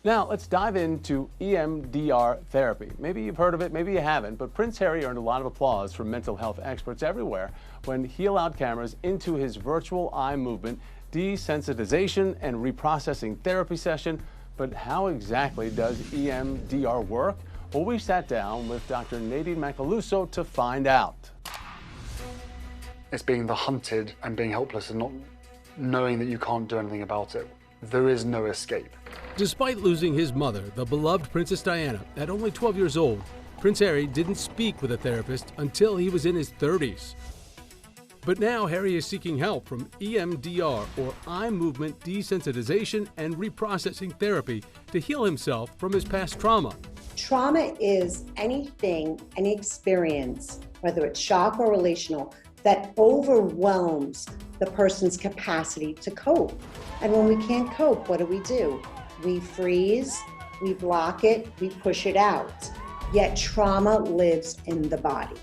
Now, let's dive into EMDR therapy. Maybe you've heard of it, maybe you haven't, but Prince Harry earned a lot of applause from mental health experts everywhere when he allowed cameras into his virtual eye movement desensitization and reprocessing therapy session. But how exactly does EMDR work? Well, we sat down with Dr. Nadine Macaluso to find out. It's being the hunted and being helpless and not knowing that you can't do anything about it. There is no escape. Despite losing his mother, the beloved Princess Diana, at only 12 years old, Prince Harry didn't speak with a therapist until he was in his 30s. But now Harry is seeking help from EMDR, or Eye Movement Desensitization and Reprocessing Therapy, to heal himself from his past trauma. Trauma is anything, any experience, whether it's shock or relational, that overwhelms the person's capacity to cope. And when we can't cope, what do? We freeze, we block it, we push it out. Yet trauma lives in the body.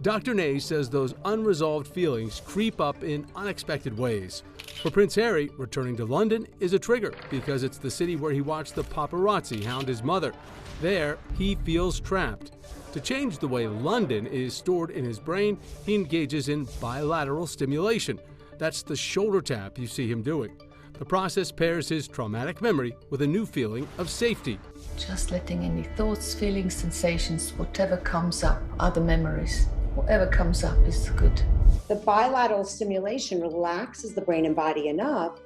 Dr. Ney says those unresolved feelings creep up in unexpected ways. For Prince Harry, returning to London is a trigger because it's the city where he watched the paparazzi hound his mother. There, he feels trapped. To change the way London is stored in his brain, he engages in bilateral stimulation. That's the shoulder tap you see him doing. The process pairs his traumatic memory with a new feeling of safety. Just letting any thoughts, feelings, sensations, whatever comes up, other memories, whatever comes up is good. The bilateral stimulation relaxes the brain and body enough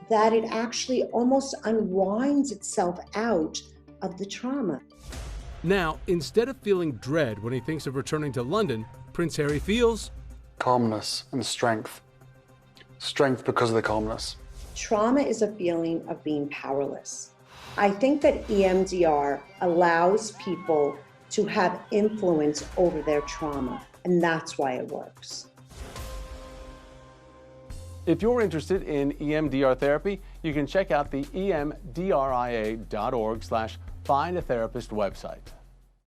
that it actually almost unwinds itself out of the trauma. Now, instead of feeling dread when he thinks of returning to London, Prince Harry feels Calmness and strength. Strength because of the calmness. Trauma is a feeling of being powerless. I think that EMDR allows people to have influence over their trauma, and that's why it works. If you're interested in EMDR therapy, you can check out the emdria.org/findatherapist website.